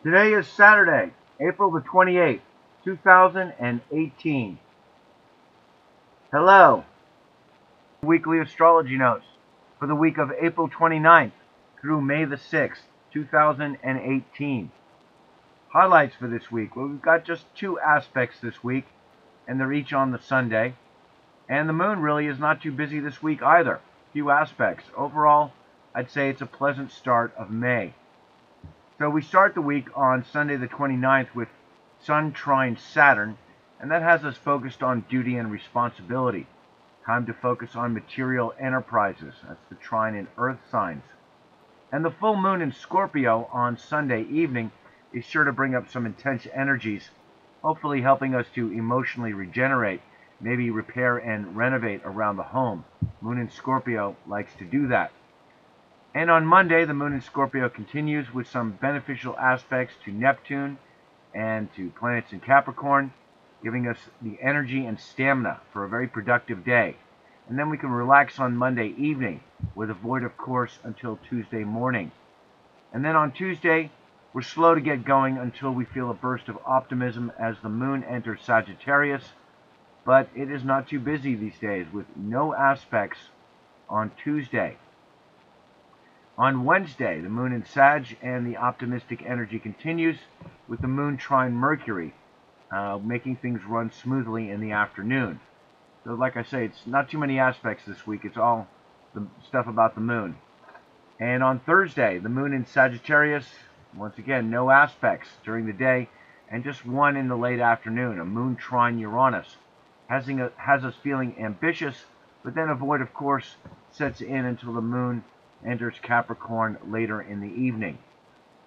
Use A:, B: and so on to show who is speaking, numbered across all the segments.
A: Today is Saturday, April the 28th, 2018. Hello. Weekly astrology notes for the week of April 29th through May the 6th, 2018. Highlights for this week. Well, we've got just two aspects this week, and they're each on the Sunday. And the moon really is not too busy this week either. Few aspects. Overall, I'd say it's a pleasant start of May. So we start the week on Sunday the 29th with Sun trine Saturn, and that has us focused on duty and responsibility. Time to focus on material enterprises. That's the trine in earth signs. And the full moon in Scorpio on Sunday evening is sure to bring up some intense energies, hopefully helping us to emotionally regenerate, maybe repair and renovate around the home. Moon in Scorpio likes to do that. And on Monday, the moon in Scorpio continues with some beneficial aspects to Neptune and to planets in Capricorn, giving us the energy and stamina for a very productive day. And then we can relax on Monday evening with a void of course until Tuesday morning. And then on Tuesday, we're slow to get going until we feel a burst of optimism as the moon enters Sagittarius, but it is not too busy these days with no aspects on Tuesday. On Wednesday, the moon in Sag and the optimistic energy continues with the moon trine Mercury, making things run smoothly in the afternoon. So like I say, it's not too many aspects this week. It's all the stuff about the moon. And on Thursday, the moon in Sagittarius, once again, no aspects during the day, and just one in the late afternoon, a moon trine Uranus, has us feeling ambitious, but then a void, of course, sets in until the moon enters Capricorn later in the evening.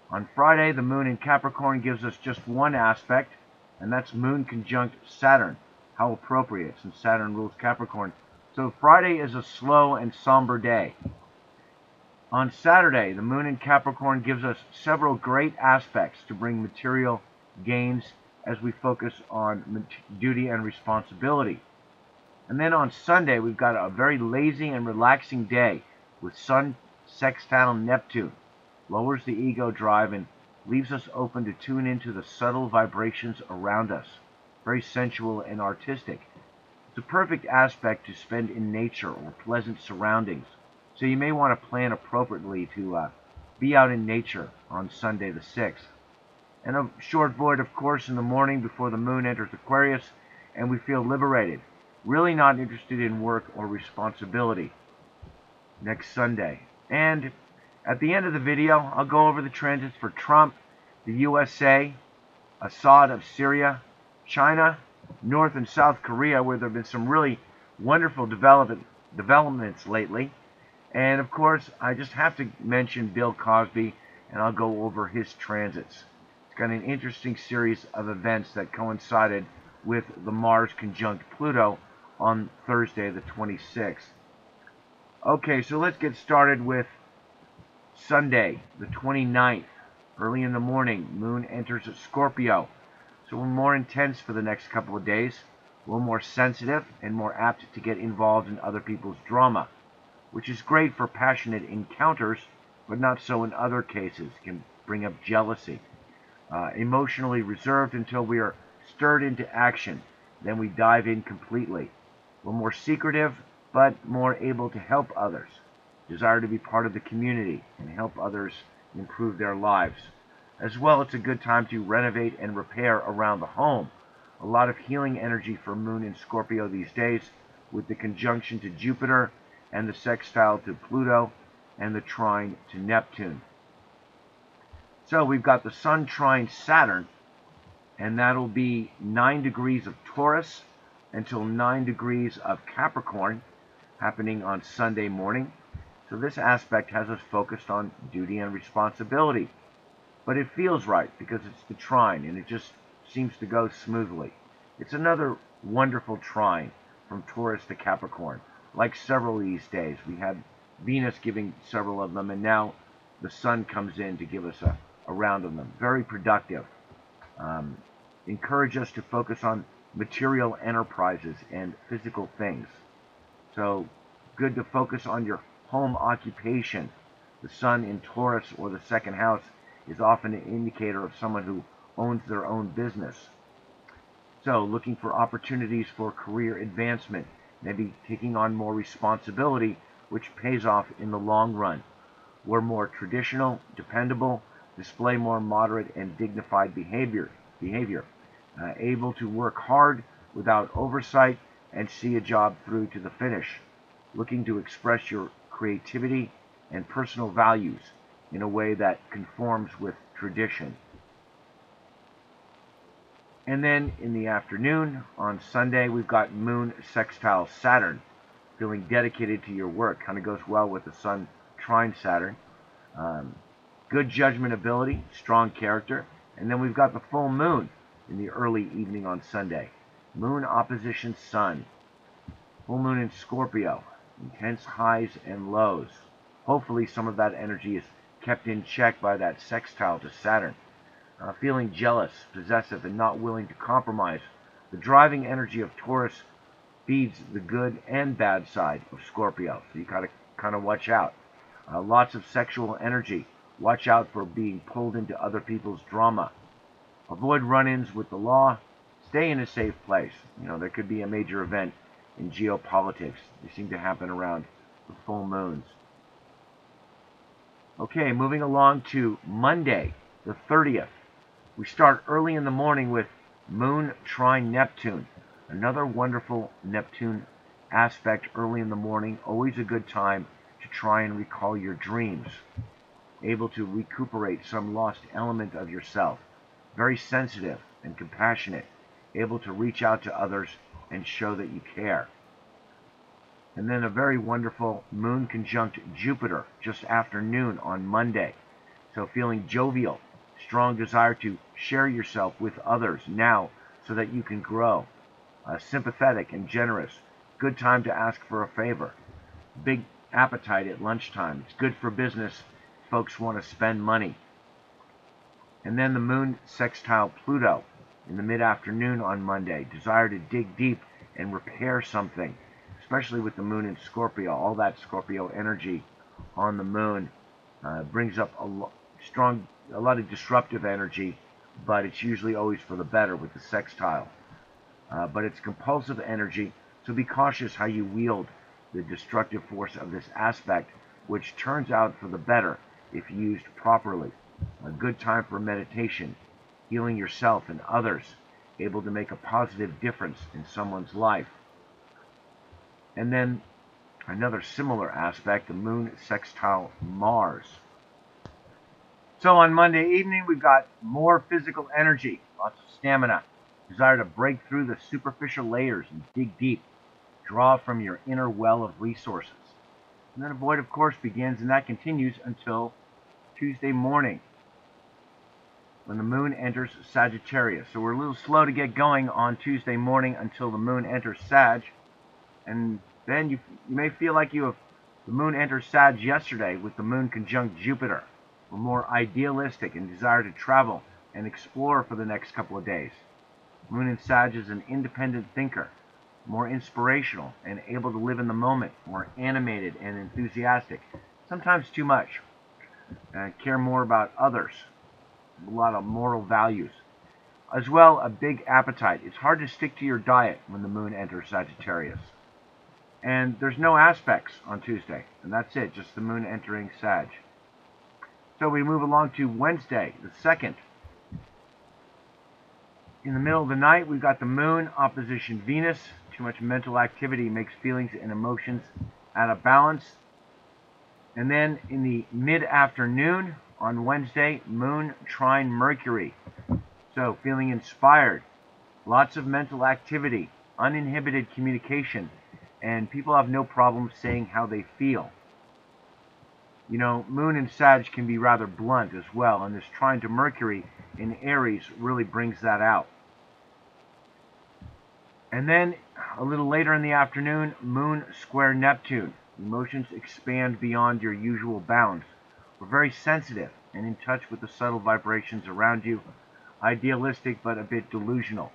A: On Friday, the moon in Capricorn gives us just one aspect, and that's moon conjunct Saturn. How appropriate, since Saturn rules Capricorn. So Friday is a slow and somber day. On Saturday, the moon in Capricorn gives us several great aspects to bring material gains as we focus on duty and responsibility. And then on Sunday, we've got a very lazy and relaxing day with Sun sextile Neptune. Lowers the ego drive and leaves us open to tune into the subtle vibrations around us. Very sensual and artistic. It's a perfect aspect to spend in nature or pleasant surroundings. So you may want to plan appropriately to be out in nature on Sunday the 6th. And a short void, of course, in the morning before the moon enters Aquarius, and we feel liberated. Really not interested in work or responsibility next Sunday. And at the end of the video, I'll go over the transits for Trump, the USA, Assad of Syria, China, North and South Korea, where there have been some really wonderful developments lately. And of course, I just have to mention Bill Cosby, and I'll go over his transits. It's got an interesting series of events that coincided with the Mars conjunct Pluto on Thursday the 26th. Okay, so let's get started with Sunday, the 29th. Early in the morning, moon enters Scorpio. So we're more intense for the next couple of days. A little more sensitive and more apt to get involved in other people's drama, which is great for passionate encounters, but not so in other cases. It can bring up jealousy. Emotionally reserved until we are stirred into action. Then we dive in completely. A little more secretive, but more able to help others. Desire to be part of the community and help others improve their lives. As well, it's a good time to renovate and repair around the home. A lot of healing energy for moon in Scorpio these days, with the conjunction to Jupiter and the sextile to Pluto and the trine to Neptune. So we've got the Sun trine Saturn, and that'll be 9 degrees of Taurus until 9 degrees of Capricorn, happening on Sunday morning. So this aspect has us focused on duty and responsibility. But it feels right because it's the trine, and it just seems to go smoothly. It's another wonderful trine from Taurus to Capricorn. Like several of these days, we had Venus giving several of them, and now the Sun comes in to give us a round of them. Very productive. Encourage us to focus on material enterprises and physical things. So good to focus on your home occupation. The Sun in Taurus, or the second house, is often an indicator of someone who owns their own business. So looking for opportunities for career advancement, maybe taking on more responsibility, which pays off in the long run. We're more traditional, dependable, display more moderate and dignified behavior, able to work hard without oversight and see a job through to the finish, looking to express your creativity and personal values in a way that conforms with tradition. And then in the afternoon, on Sunday, we've got Moon sextile Saturn, feeling dedicated to your work. Kind of goes well with the Sun trine Saturn. Good judgment ability, strong character. And then we've got the full moon in the early evening on Sunday. Moon opposition Sun. Full moon in Scorpio. Intense highs and lows. Hopefully some of that energy is kept in check by that sextile to Saturn. Feeling jealous, possessive, and not willing to compromise. The driving energy of Taurus feeds the good and bad side of Scorpio, so you gotta kind of watch out. Lots of sexual energy. Watch out for being pulled into other people's drama. Avoid run-ins with the law. Stay in a safe place. You know, there could be a major event in geopolitics. They seem to happen around the full moons. Okay, moving along to Monday, the 30th. We start early in the morning with Moon trine Neptune. Another wonderful Neptune aspect early in the morning. Always a good time to try and recall your dreams. Able to recuperate some lost element of yourself. Very sensitive and compassionate. Able to reach out to others and show that you care. And then a very wonderful Moon conjunct Jupiter just after noon on Monday. So feeling jovial. Strong desire to share yourself with others now so that you can grow. Sympathetic and generous. Good time to ask for a favor. Big appetite at lunchtime. It's good for business. Folks want to spend money. And then the Moon sextile Pluto in the mid-afternoon on Monday. Desire to dig deep and repair something, especially with the Moon in Scorpio. All that Scorpio energy on the Moon brings up a lot of disruptive energy, but it's usually always for the better with the sextile. But it's compulsive energy, so be cautious how you wield the destructive force of this aspect, which turns out for the better if used properly. A good time for meditation, healing yourself and others, able to make a positive difference in someone's life. And then another similar aspect, the Moon sextile Mars. So on Monday evening, we've got more physical energy, lots of stamina, desire to break through the superficial layers and dig deep, draw from your inner well of resources. And then a void, of course, begins, and that continues until Tuesday morning, when the Moon enters Sagittarius. So we're a little slow to get going on Tuesday morning until the Moon enters Sag, and then you may feel like the Moon entered Sag yesterday with the Moon conjunct Jupiter. We're more idealistic and desire to travel and explore for the next couple of days. Moon in Sag is an independent thinker, more inspirational and able to live in the moment, more animated and enthusiastic, sometimes too much, care more about others, a lot of moral values. As well, a big appetite. It's hard to stick to your diet when the Moon enters Sagittarius. And there's no aspects on Tuesday, and that's it, just the Moon entering Sag. So we move along to Wednesday, the 2nd. In the middle of the night, we've got the Moon opposition Venus. Too much mental activity makes feelings and emotions out of balance. And then in the mid-afternoon on Wednesday, Moon trine Mercury. So feeling inspired, lots of mental activity, uninhibited communication, and people have no problem saying how they feel. You know, Moon in Sag can be rather blunt as well, and this trine to Mercury in Aries really brings that out. And then, a little later in the afternoon, Moon square Neptune. Emotions expand beyond your usual bounds. We're very sensitive and in touch with the subtle vibrations around you, idealistic but a bit delusional.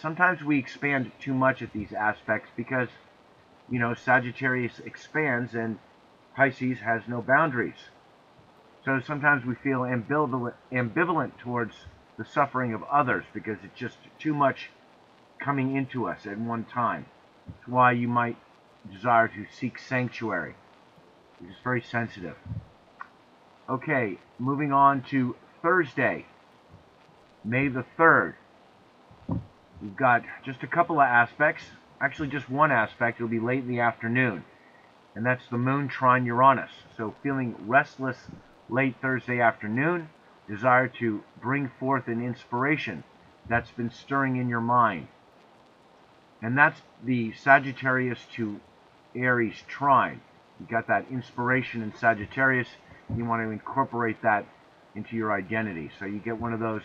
A: Sometimes we expand too much at these aspects because, you know, Sagittarius expands and Pisces has no boundaries. So sometimes we feel ambivalent towards the suffering of others because it's just too much coming into us at one time. That's why you might desire to seek sanctuary. It's just very sensitive. Okay, moving on to Thursday, May the 3rd. We've got just a couple of aspects. Actually, just one aspect. It'll be late in the afternoon. And that's the moon trine Uranus. So feeling restless late Thursday afternoon, desire to bring forth an inspiration that's been stirring in your mind. And that's the Sagittarius to Aries trine. You got that inspiration in Sagittarius. You want to incorporate that into your identity. So you get one of those,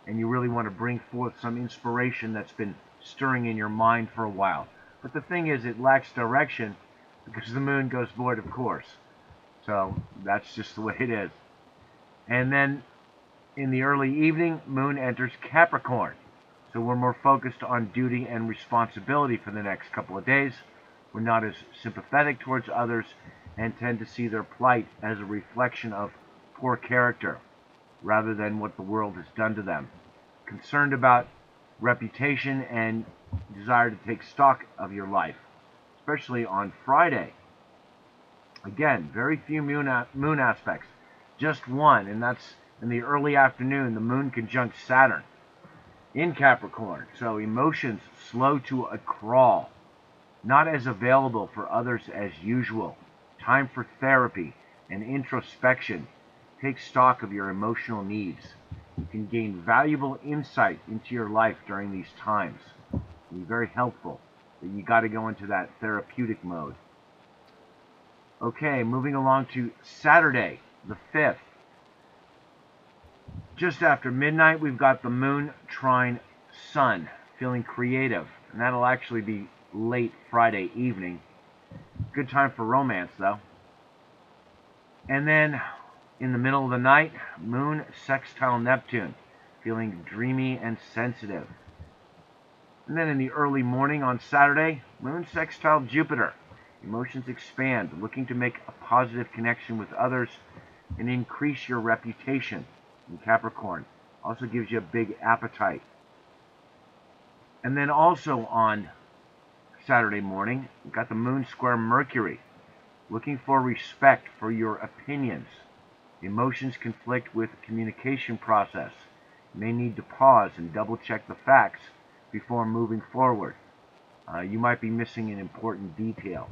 A: and you really want to bring forth some inspiration that's been stirring in your mind for a while. But the thing is, it lacks direction because the moon goes void, of course. So that's just the way it is. And then in the early evening, moon enters Capricorn. So we're more focused on duty and responsibility for the next couple of days. We're not as sympathetic towards others and tend to see their plight as a reflection of poor character rather than what the world has done to them. Concerned about reputation and desire to take stock of your life, especially on Friday. Again, very few moon aspects, just one, and that's in the early afternoon, the moon conjunct Saturn in Capricorn. So emotions slow to a crawl, not as available for others as usual. Time for therapy and introspection. Take stock of your emotional needs. You can gain valuable insight into your life during these times. It'll be very helpful, but you got to go into that therapeutic mode. Okay, moving along to Saturday, the 5th. Just after midnight, we've got the moon trine Sun, feeling creative, and that'll actually be late Friday evening. Good time for romance, though. And then, in the middle of the night, moon sextile Neptune, feeling dreamy and sensitive. And then in the early morning on Saturday, moon sextile Jupiter. Emotions expand, looking to make a positive connection with others and increase your reputation in Capricorn. Also gives you a big appetite. And then also on Saturday morning, you've got the moon square Mercury, looking for respect for your opinions. Emotions conflict with communication process. You may need to pause and double check the facts before moving forward. You might be missing an important detail.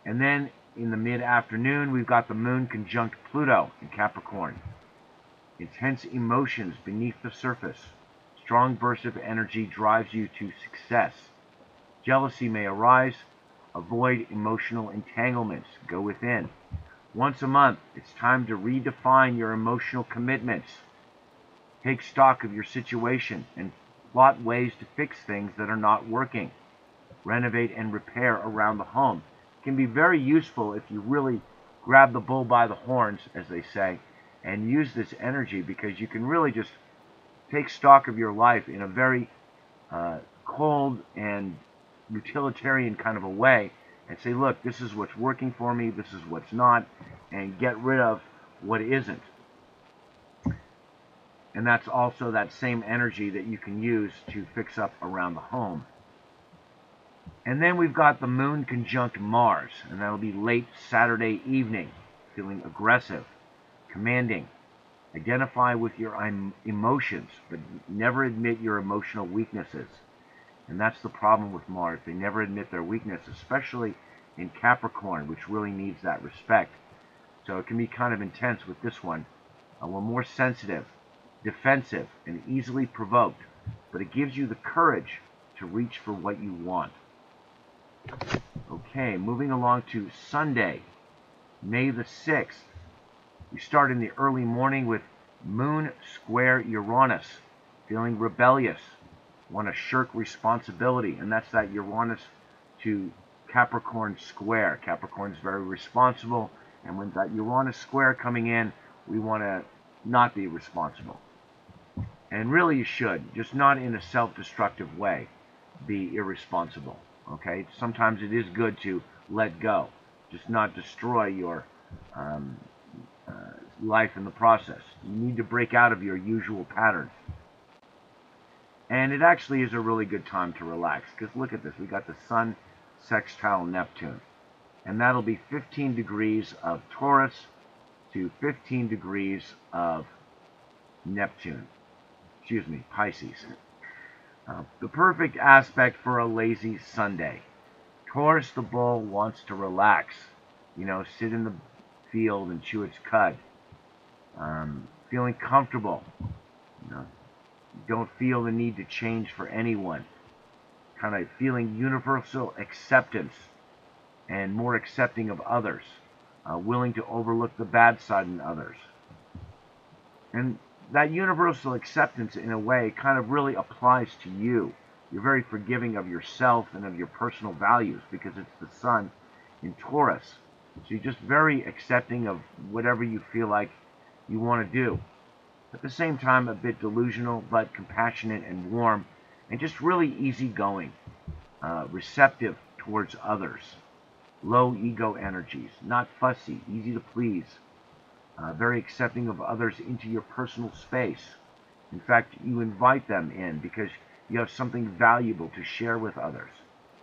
A: And then in the mid-afternoon, we've got the moon conjunct Pluto in Capricorn. Intense emotions beneath the surface. Strong burst of energy drives you to success. Jealousy may arise. Avoid emotional entanglements. Go within. Once a month, it's time to redefine your emotional commitments. Take stock of your situation and plot ways to fix things that are not working. Renovate and repair around the home. It can be very useful if you really grab the bull by the horns, as they say, and use this energy, because you can really just take stock of your life in a very cold and utilitarian kind of a way and say, look, this is what's working for me, this is what's not, and get rid of what isn't. And that's also that same energy that you can use to fix up around the home. And then we've got the moon conjunct Mars, and that'll be late Saturday evening, feeling aggressive, commanding. Identify with your emotions, but never admit your emotional weaknesses. And that's the problem with Mars. They never admit their weakness, especially in Capricorn, which really needs that respect. So it can be kind of intense with this one. We're more sensitive, defensive, and easily provoked, but it gives you the courage to reach for what you want. Okay, moving along to Sunday, May the 6th. We start in the early morning with moon square Uranus, feeling rebellious, want to shirk responsibility, and that's that Uranus to Capricorn square. Capricorn's very responsible, and with that Uranus square coming in, we want to not be responsible. And really you should, just not in a self-destructive way, be irresponsible. Okay, sometimes it is good to let go, just not destroy your life in the process. You need to break out of your usual patterns. And it actually is a really good time to relax, because look at this. We got the Sun sextile Neptune. And that'll be 15 degrees of Taurus to 15 degrees of Neptune. Excuse me, Pisces. The perfect aspect for a lazy Sunday. Taurus the bull wants to relax. You know, sit in the field and chew its cud. Feeling comfortable. You know, don't feel the need to change for anyone. Kind of feeling universal acceptance and more accepting of others. Willing to overlook the bad side in others. And that universal acceptance, in a way, kind of really applies to you. You're very forgiving of yourself and of your personal values because it's the Sun in Taurus. So you're just very accepting of whatever you feel like you want to do. At the same time, a bit delusional, but compassionate and warm, and just really easygoing, receptive towards others. Low ego energies, not fussy, easy to please. Very accepting of others into your personal space. In fact, you invite them in because you have something valuable to share with others.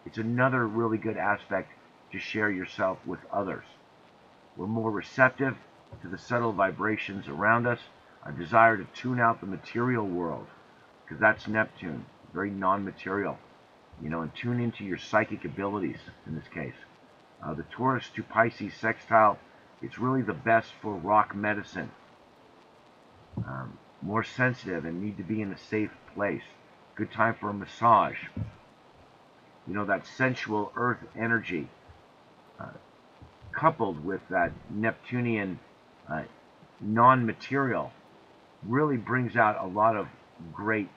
A: It's another really good aspect to share yourself with others. We're more receptive to the subtle vibrations around us, a desire to tune out the material world, because that's Neptune, very non-material, you know, and tune into your psychic abilities in this case. The Taurus to Pisces sextile, it's really the best for rock medicine. More sensitive and need to be in a safe place. Good time for a massage. You know, that sensual earth energy coupled with that Neptunian non-material really brings out a lot of great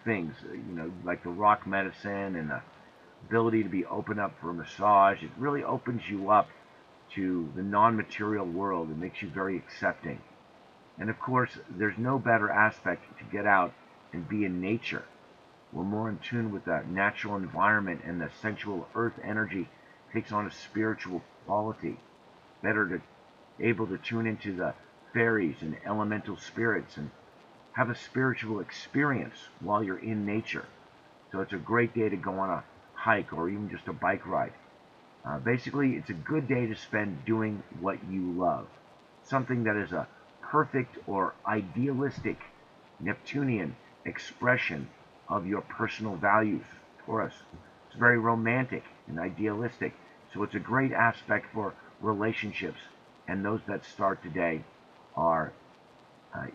A: things, you know, like the rock medicine and the ability to be open up for a massage. It really opens you up to the non-material world and makes you very accepting. And of course, there's no better aspect to get out and be in nature. We're more in tune with that natural environment, and the sensual earth energy takes on a spiritual quality. Better to able to tune into the fairies and elemental spirits and have a spiritual experience while you're in nature. So it's a great day to go on a hike or even just a bike ride. Basically, it's a good day to spend doing what you love. Something that is a perfect or idealistic Neptunian expression of your personal values, Taurus. It's very romantic and idealistic. So it's a great aspect for relationships, and those that start today are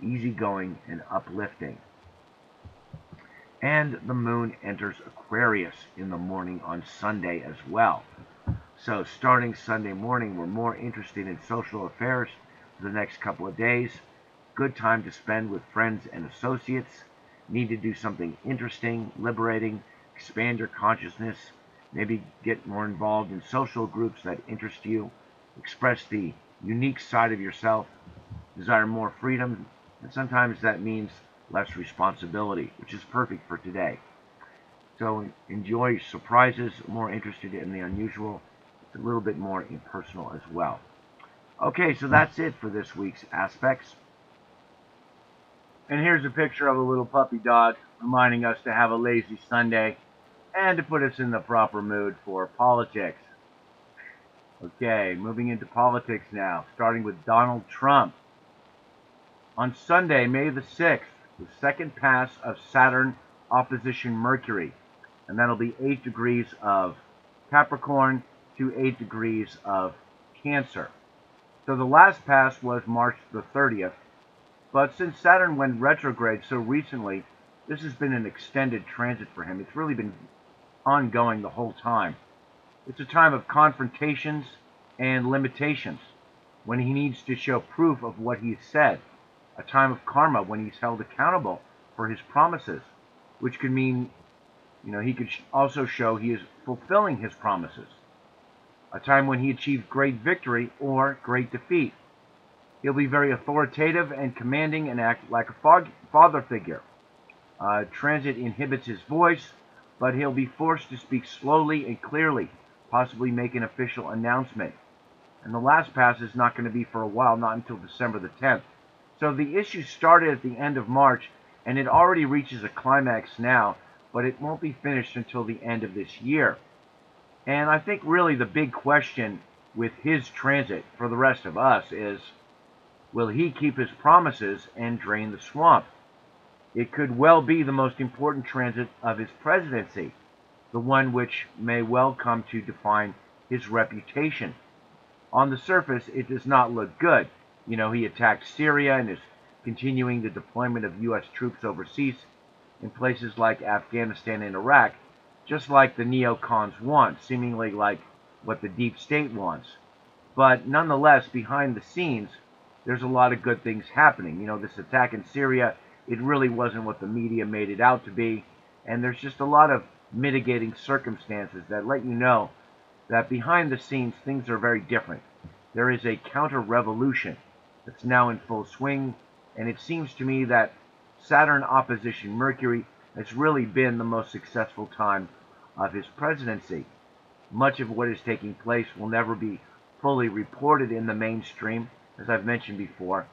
A: easygoing and uplifting. And the moon enters Aquarius in the morning on Sunday as well. So starting Sunday morning, we're more interested in social affairs for the next couple of days. Good time to spend with friends and associates. Need to do something interesting, liberating, expand your consciousness, maybe get more involved in social groups that interest you, express the unique side of yourself, desire more freedom, and sometimes that means less responsibility, which is perfect for today. So enjoy surprises, more interested in the unusual. It's a little bit more impersonal as well. Okay, so that's it for this week's aspects. And here's a picture of a little puppy dog reminding us to have a lazy Sunday and to put us in the proper mood for politics. Okay, moving into politics now, starting with Donald Trump. On Sunday, May the 6th, the second pass of Saturn opposition Mercury, and that'll be 8 degrees of Capricorn to 8 degrees of Cancer. So the last pass was March the 30th, but since Saturn went retrograde so recently, this has been an extended transit for him. It's really been ongoing the whole time. It's a time of confrontations and limitations, when he needs to show proof of what he's said. A time of karma, when he's held accountable for his promises, which could mean, you know, he could also show he is fulfilling his promises. A time when he achieved great victory or great defeat. He'll be very authoritative and commanding and act like a father figure. Transit inhibits his voice, but he'll be forced to speak slowly and clearly, possibly make an official announcement. And the last pass is not going to be for a while, not until December the 10th. So the issue started at the end of March, and it already reaches a climax now, but it won't be finished until the end of this year. And I think really the big question with his transit for the rest of us is, will he keep his promises and drain the swamp? It could well be the most important transit of his presidency, the one which may well come to define his reputation. On the surface, it does not look good. You know, he attacked Syria and is continuing the deployment of U.S. troops overseas in places like Afghanistan and Iraq, just like the neocons want, seemingly like what the deep state wants. But nonetheless, behind the scenes, there's a lot of good things happening. You know, this attack in Syria, it really wasn't what the media made it out to be, and there's just a lot of mitigating circumstances that let you know that behind the scenes things are very different. There is a counter-revolution that's now in full swing, and it seems to me that Saturn opposition Mercury has really been the most successful time of his presidency. Much of what is taking place will never be fully reported in the mainstream, as I've mentioned before,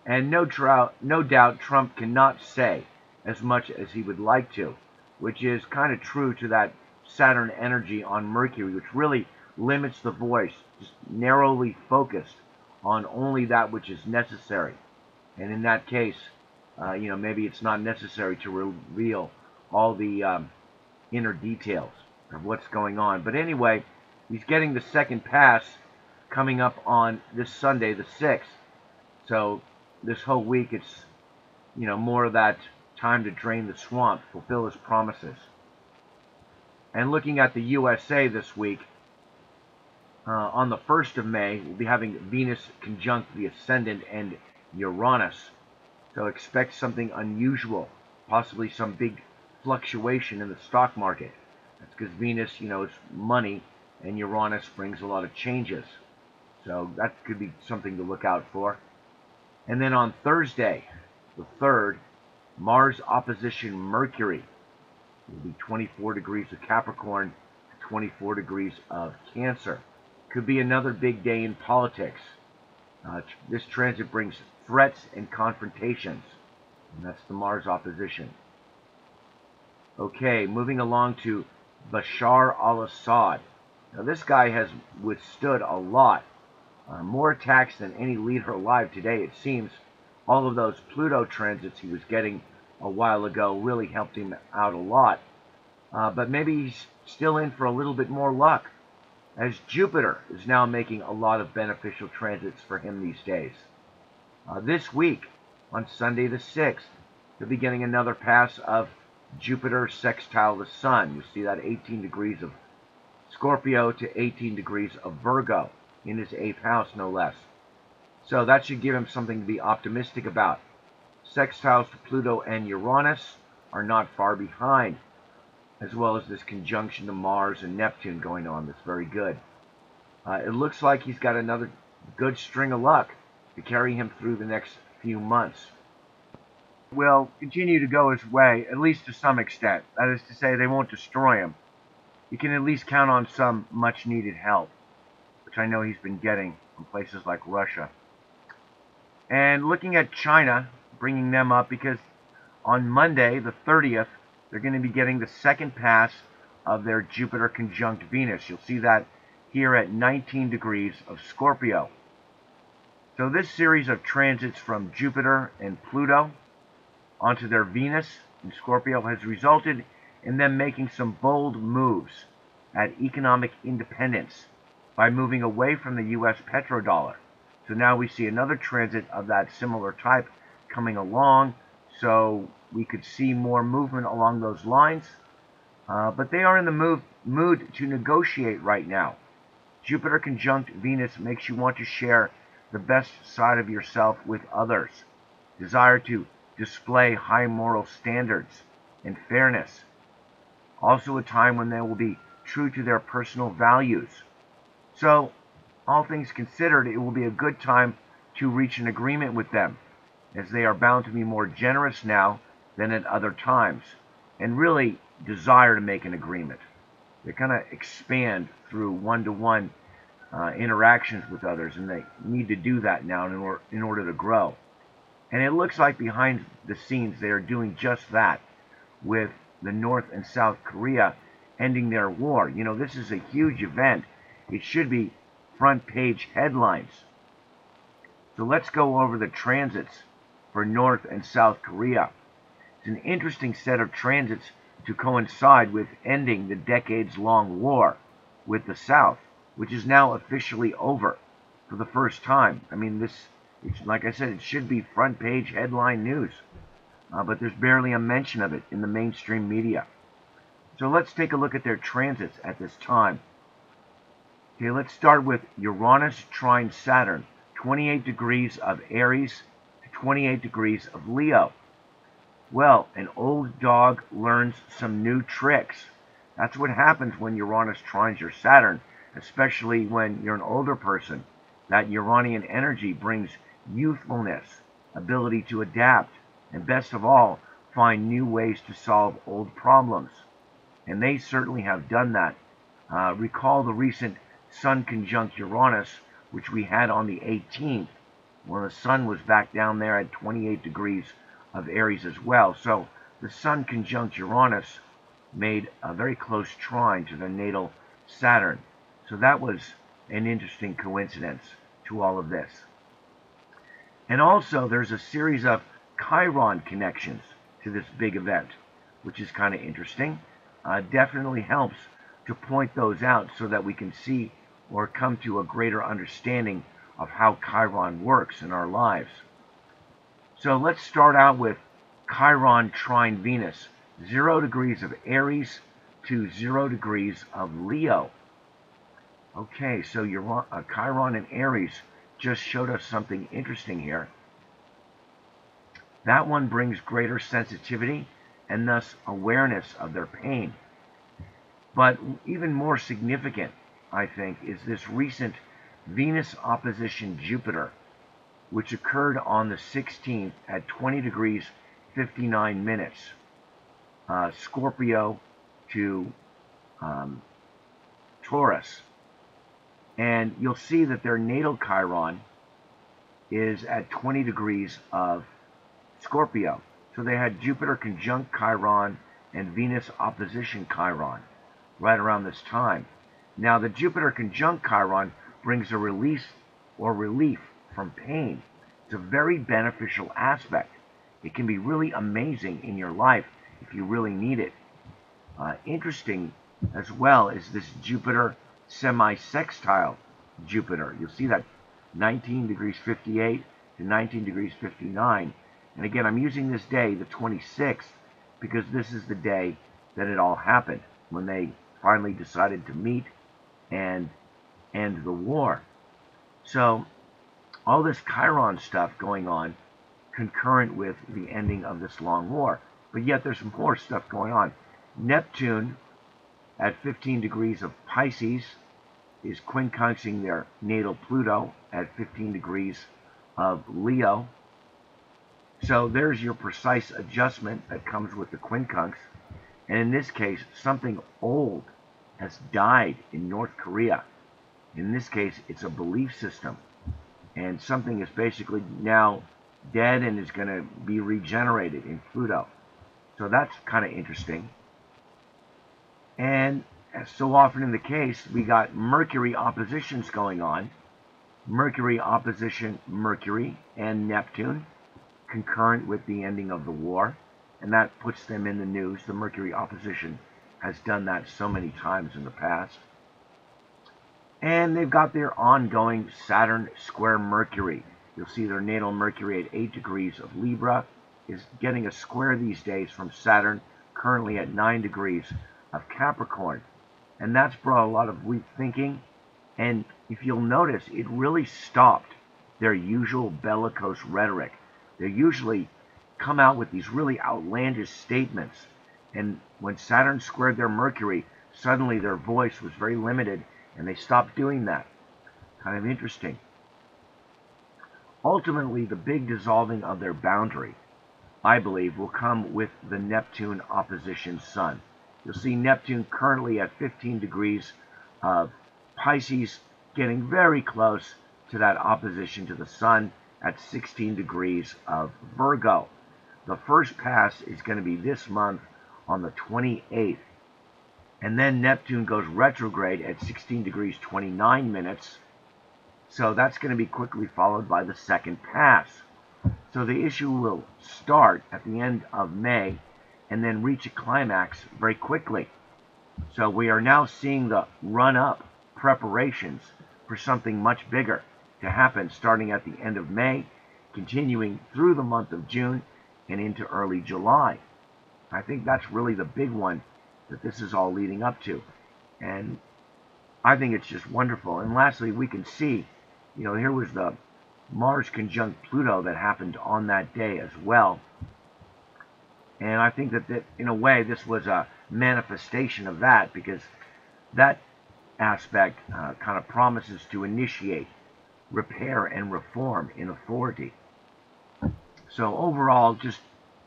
A: and no doubt Trump cannot say as much as he would like to, which is kind of true to that Saturn energy on Mercury, which really limits the voice, just narrowly focused on only that which is necessary. And in that case, maybe it's not necessary to reveal all the inner details of what's going on. But anyway, he's getting the second pass coming up on this Sunday, the 6th. So this whole week, it's, more of that time to drain the swamp, fulfill his promises. And looking at the USA this week, on the 1st of May, we'll be having Venus conjunct the Ascendant and Uranus. So expect something unusual, possibly some big fluctuation in the stock market. That's because Venus, is money, and Uranus brings a lot of changes. So that could be something to look out for. And then on Thursday, the 3rd, Mars opposition Mercury. It will be 24 degrees of Capricorn to 24 degrees of Cancer. Could be another big day in politics. This transit brings threats and confrontations, and that's the Mars opposition. Okay, moving along to Bashar al-Assad. Now this guy has withstood a lot, more attacks than any leader alive today, it seems. All of those Pluto transits he was getting a while ago really helped him out a lot. But maybe he's still in for a little bit more luck, as Jupiter is now making a lot of beneficial transits for him these days. This week, on Sunday the 6th, he'll be getting another pass of Jupiter sextile the Sun. You see that 18 degrees of Scorpio to 18 degrees of Virgo in his 8th house, no less. So that should give him something to be optimistic about. Sextiles to Pluto and Uranus are not far behind, as well as this conjunction to Mars and Neptune going on that's very good. It looks like he's got another good string of luck to carry him through the next few months. Will continue to go his way, at least to some extent. That is to say, they won't destroy him. You can at least count on some much-needed help, which I know he's been getting from places like Russia. And looking at China, bringing them up, because on Monday, the 30th, they're going to be getting the second pass of their Jupiter conjunct Venus. You'll see that here at 19 degrees of Scorpio. So this series of transits from Jupiter and Pluto onto their Venus in Scorpio has resulted in them making some bold moves at economic independence by moving away from the U.S. petrodollar. So now we see another transit of that similar type coming along, so we could see more movement along those lines. But they are in the mood to negotiate right now. Jupiter conjunct Venus makes you want to share the best side of yourself with others. Desire to display high moral standards and fairness. Also a time when they will be true to their personal values. So, all things considered, it will be a good time to reach an agreement with them, as they are bound to be more generous now than at other times, and really desire to make an agreement. They kind of expand through one-to-one interactions with others, and they need to do that now in order to grow. And it looks like behind the scenes they are doing just that with the North and South Korea ending their war. You know, this is a huge event. It should be front page headlines. So let's go over the transits for North and South Korea. It's an interesting set of transits to coincide with ending the decades-long war with the South, which is now officially over for the first time. I mean, it's like I said, it should be front page headline news, but there's barely a mention of it in the mainstream media. So let's take a look at their transits at this time. Okay, let's start with Uranus trine Saturn, 28 degrees of Aries to 28 degrees of Leo. Well, an old dog learns some new tricks. That's what happens when Uranus trines your Saturn, especially when you're an older person. That Uranian energy brings youthfulness, ability to adapt, and best of all, find new ways to solve old problems. And they certainly have done that. Recall the recent Sun conjunct Uranus, which we had on the 18th, when the Sun was back down there at 28 degrees of Aries as well. So the Sun conjunct Uranus made a very close trine to the natal Saturn. So that was an interesting coincidence to all of this. And also there's a series of Chiron connections to this big event, which is kind of interesting. Definitely helps to point those out so that we can see or come to a greater understanding of how Chiron works in our lives. So let's start out with Chiron trine Venus, 0 degrees of Aries to 0 degrees of Leo. Okay, so Chiron and Aries just showed us something interesting here. That one brings greater sensitivity and thus awareness of their pain. But even more significant, I think, is this recent Venus opposition Jupiter, which occurred on the 16th at 20 degrees 59 minutes, Scorpio to Taurus. And you'll see that their natal Chiron is at 20 degrees of Scorpio. So they had Jupiter conjunct Chiron and Venus opposition Chiron right around this time. Now the Jupiter conjunct Chiron brings a release or relief from pain. It's a very beneficial aspect. It can be really amazing in your life if you really need it. Interesting as well is this Jupiter semi-sextile Jupiter. You'll see that 19 degrees 58 to 19 degrees 59. And again, I'm using this day, the 26th, because this is the day that it all happened, when they finally decided to meet and end the war. So all this Chiron stuff going on concurrent with the ending of this long war. But yet there's more stuff going on. Neptune at 15 degrees of Pisces is quincunxing their natal Pluto at 15 degrees of Leo. So there's your precise adjustment that comes with the quincunx. And in this case, something old has died in North Korea. In this case, it's a belief system. And something is basically now dead and is going to be regenerated in Pluto. So that's kind of interesting. And as so often in the case, we got Mercury oppositions going on. Mercury opposition Mercury and Neptune, concurrent with the ending of the war. And that puts them in the news. The Mercury opposition has done that so many times in the past. And they've got their ongoing Saturn square Mercury. You'll see their natal Mercury at 8 degrees of Libra is getting a square these days from Saturn, currently at 9 degrees of Capricorn. And that's brought a lot of rethinking. And if you'll notice, it really stopped their usual bellicose rhetoric. They usually come out with these really outlandish statements. And when Saturn squared their Mercury, suddenly their voice was very limited, and they stopped doing that. Kind of interesting. Ultimately, the big dissolving of their boundary, I believe, will come with the Neptune opposition Sun. You'll see Neptune currently at 15 degrees of Pisces getting very close to that opposition to the Sun at 16 degrees of Virgo. The first pass is going to be this month on the 28th. And then Neptune goes retrograde at 16 degrees 29 minutes. So that's going to be quickly followed by the second pass. So the issue will start at the end of May and then reach a climax very quickly. So we are now seeing the run-up preparations for something much bigger to happen starting at the end of May, continuing through the month of June and into early July. I think that's really the big one that this is all leading up to. And I think it's just wonderful. And lastly, we can see, here was the Mars conjunct Pluto that happened on that day as well. And I think that in a way, this was a manifestation of that, because that aspect kind of promises to initiate repair and reform in authority. So overall, just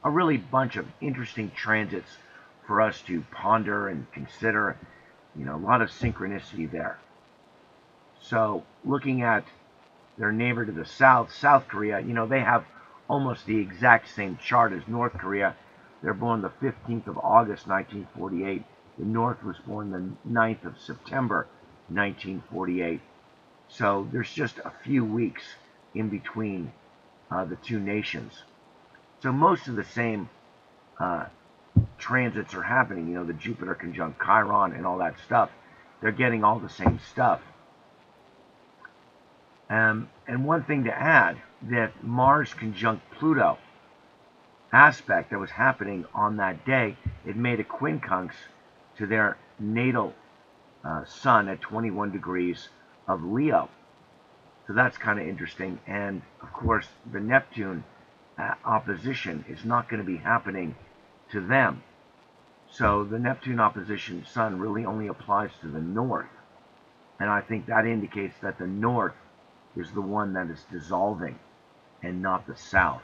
A: a really bunch of interesting transits for us to ponder and consider. A lot of synchronicity there. So looking at their neighbor to the south, South Korea, they have almost the exact same chart as North Korea. They're born the 15th of August, 1948. The North was born the 9th of September, 1948. So there's just a few weeks in between the two nations. So most of the same transits are happening. The Jupiter conjunct Chiron and all that stuff. They're getting all the same stuff. And one thing to add, that Mars conjunct Pluto aspect that was happening on that day, it made a quincunx to their natal Sun at 21 degrees of Leo. So that's kind of interesting. And of course, the Neptune opposition is not going to be happening to them. So the Neptune opposition Sun really only applies to the North. And I think that indicates that the North is the one that is dissolving and not the South.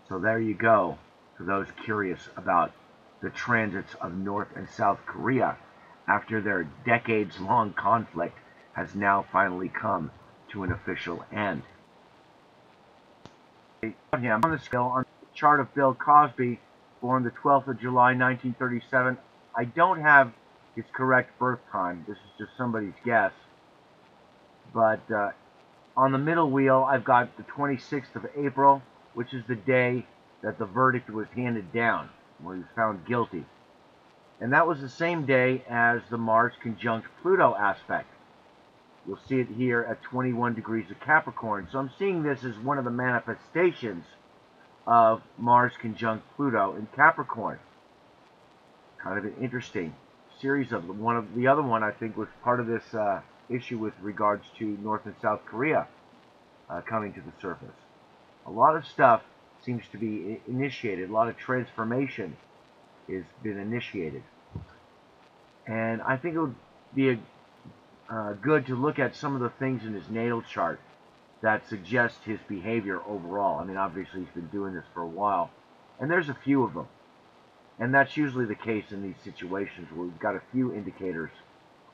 A: So there you go, for those curious about the transits of North and South Korea after their decades-long conflict has now finally come to an official end. I'm on the scale on the chart of Bill Cosby, born the 12th of July, 1937. I don't have his correct birth time. This is just somebody's guess. But on the middle wheel, I've got the 26th of April, which is the day that the verdict was handed down, where he was found guilty. And that was the same day as the Mars conjunct Pluto aspect. You'll see it here at 21 degrees of Capricorn. So I'm seeing this as one of the manifestations of Mars conjunct Pluto in Capricorn. Kind of an interesting series of them. The other one, I think, was part of this issue with regards to North and South Korea coming to the surface. A lot of stuff seems to be initiated. A lot of transformation has been initiated. And I think it would be good to look at some of the things in his natal chart that suggest his behavior overall. I mean, obviously he's been doing this for a while. And there's a few of them. And that's usually the case in these situations where we've got a few indicators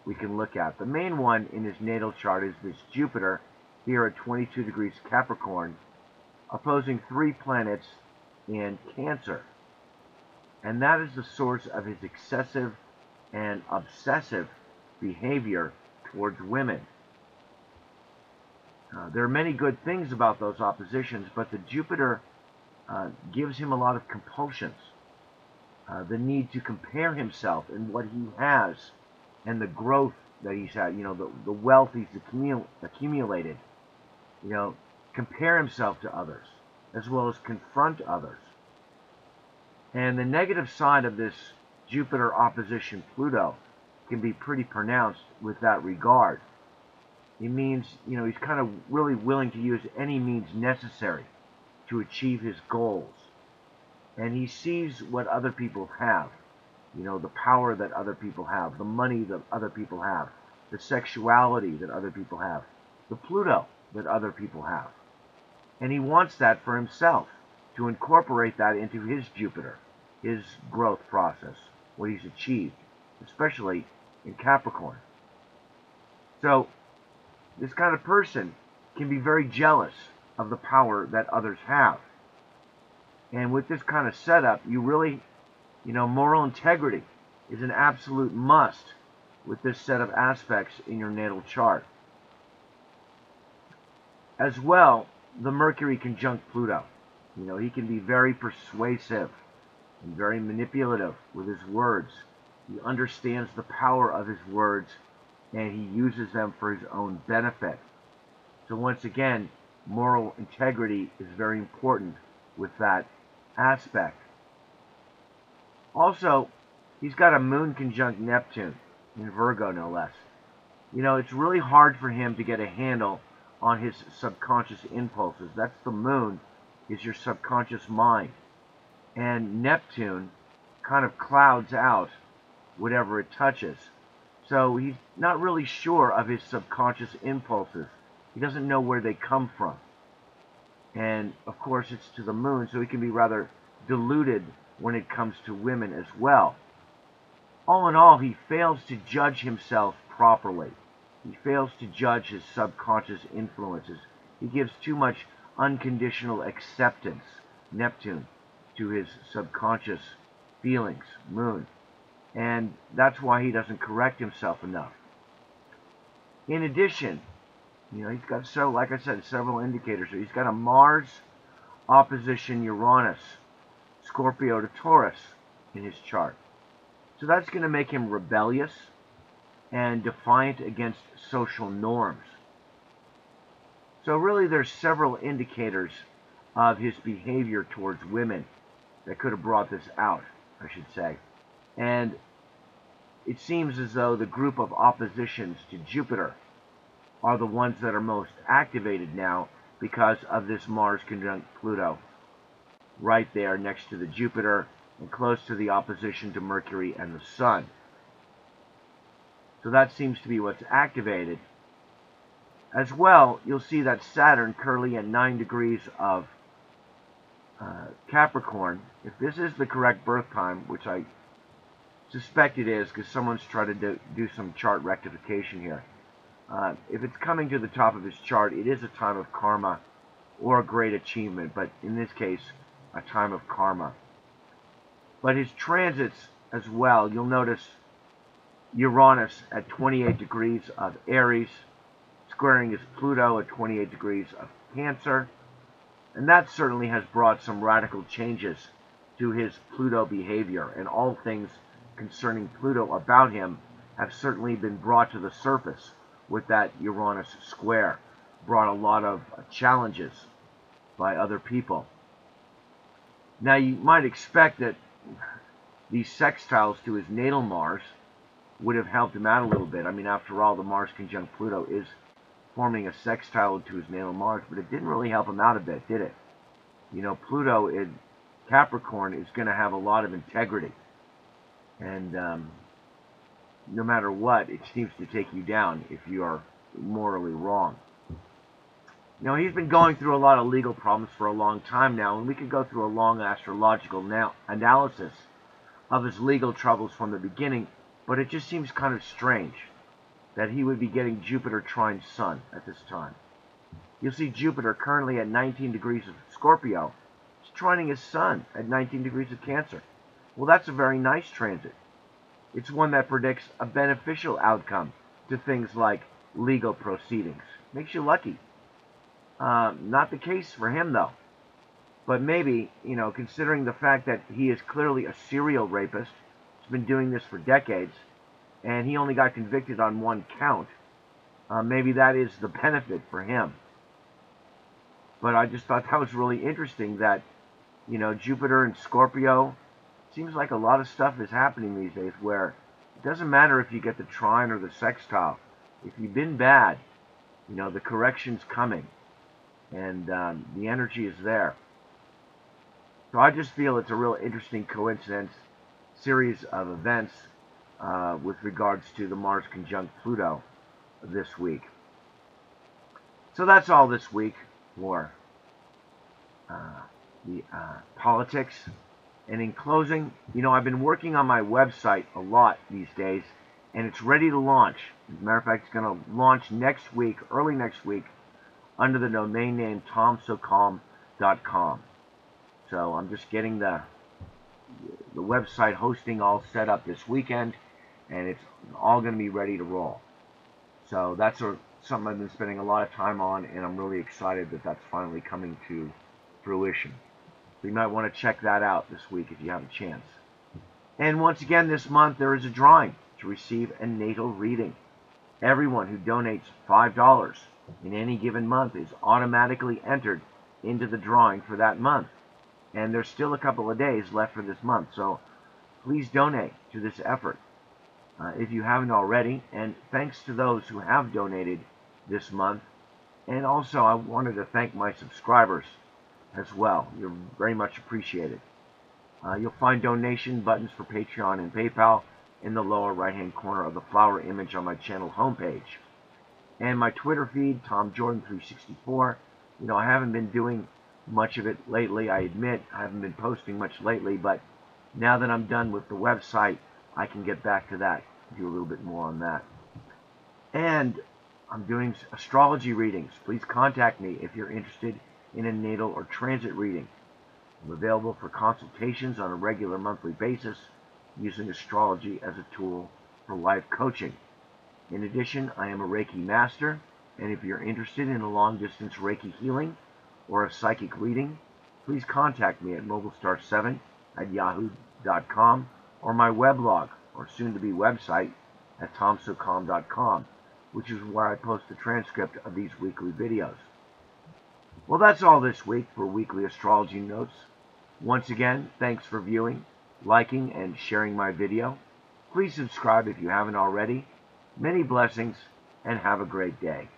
A: we can look at. The main one in his natal chart is this Jupiter here at 22 degrees Capricorn, opposing 3 planets in Cancer. And that is the source of his excessive and obsessive behavior towards women. There are many good things about those oppositions, but the Jupiter gives him a lot of compulsions. The need to compare himself and what he has and the growth that he's had, the wealth he's accumulated, compare himself to others as well as confront others. And the negative side of this Jupiter opposition Pluto can be pretty pronounced with that regard. It means, he's kind of really willing to use any means necessary to achieve his goals. And he sees what other people have, the power that other people have, the money that other people have, the sexuality that other people have, the Pluto that other people have. And he wants that for himself, to incorporate that into his Jupiter, his growth process, what he's achieved, especially in Capricorn. So this kind of person can be very jealous of the power that others have. And with this kind of setup, you really, moral integrity is an absolute must with this set of aspects in your natal chart. As well, the Mercury conjunct Pluto. He can be very persuasive and very manipulative with his words. He understands the power of his words and he uses them for his own benefit. So once again, moral integrity is very important with that aspect. Also, he's got a moon conjunct Neptune in Virgo, no less. It's really hard for him to get a handle on his subconscious impulses. That's the moon, is your subconscious mind. And Neptune kind of clouds out whatever it touches. So he's not really sure of his subconscious impulses. He doesn't know where they come from. And of course it's to the moon, so he can be rather deluded when it comes to women as well. All in all, he fails to judge himself properly. He fails to judge his subconscious influences. He gives too much unconditional acceptance, Neptune, to his subconscious feelings, moon. And that's why he doesn't correct himself enough. In addition, he's got several, like I said, several indicators. He's got a Mars opposition Uranus, Scorpio to Taurus in his chart. So that's going to make him rebellious and defiant against social norms. So really there's several indicators of his behavior towards women that could have brought this out, I should say. And it seems as though the group of oppositions to Jupiter are the ones that are most activated now because of this Mars conjunct Pluto right there next to the Jupiter and close to the opposition to Mercury and the Sun. So that seems to be what's activated. As well, you'll see that Saturn currently at 9 degrees of Capricorn. If this is the correct birth time, which I suspect it is because someone's tried to do some chart rectification here. If it's coming to the top of his chart, it is a time of karma or a great achievement, but in this case, a time of karma. But his transits as well, you'll notice Uranus at 28 degrees of Aries, squaring his Pluto at 28 degrees of Cancer. And that certainly has brought some radical changes to his Pluto behavior. And all things concerning Pluto about him have certainly been brought to the surface with that Uranus square. Brought a lot of challenges by other people. Now you might expect that these sextiles to his natal Mars would have helped him out a little bit. I mean, after all, the Mars conjunct Pluto is forming a sextile to his natal Mars, but it didn't really help him out a bit, did it? Pluto in Capricorn is going to have a lot of integrity. And no matter what, it seems to take you down if you are morally wrong. He's been going through a lot of legal problems for a long time now, and we could go through a long astrological analysis of his legal troubles from the beginning, but it just seems kind of strange that he would be getting Jupiter trine Sun at this time. You'll see Jupiter currently at 19 degrees of Scorpio. He's trining his Sun at 19 degrees of Cancer. Well, that's a very nice transit. It's one that predicts a beneficial outcome to things like legal proceedings. Makes you lucky. Not the case for him, though. But maybe, considering the fact that he is clearly a serial rapist, he's been doing this for decades, and he only got convicted on one count, maybe that is the benefit for him. But I just thought that was really interesting that, Jupiter and Scorpio, seems like a lot of stuff is happening these days where it doesn't matter if you get the trine or the sextile. If you've been bad, the correction's coming. And the energy is there. So I just feel it's a real interesting coincidence, series of events with regards to the Mars conjunct Pluto this week. So that's all this week for the politics. And in closing, I've been working on my website a lot these days, and it's ready to launch. As a matter of fact, it's going to launch next week, early next week, under the domain name tomsocalm.com. So I'm just getting the website hosting all set up this weekend, and it's all going to be ready to roll. So that's something I've been spending a lot of time on, and I'm really excited that that's finally coming to fruition. So you might want to check that out this week if you have a chance. And once again, this month there is a drawing to receive a natal reading. Everyone who donates $5 in any given month is automatically entered into the drawing for that month. And there's still a couple of days left for this month, so please donate to this effort if you haven't already. And thanks to those who have donated this month. And also I wanted to thank my subscribers as well. You're very much appreciated. You'll find donation buttons for Patreon and PayPal in the lower right-hand corner of the flower image on my channel homepage. And my Twitter feed, TomJordan364. You know, I haven't been doing much of it lately, I admit. I haven't been posting much lately, but now that I'm done with the website, I can get back to that, do a little bit more on that. And I'm doing astrology readings. Please contact me if you're interested in a natal or transit reading. I'm available for consultations on a regular monthly basis, using astrology as a tool for life coaching. In addition, I am a Reiki master, and if you're interested in a long-distance Reiki healing or a psychic reading, please contact me at mobilestar7@yahoo.com or my weblog, or soon-to-be website, at tomsocalm.com, which is where I post the transcript of these weekly videos. Well, that's all this week for weekly astrology notes. Once again, thanks for viewing, liking, and sharing my video. Please subscribe if you haven't already. Many blessings, and have a great day.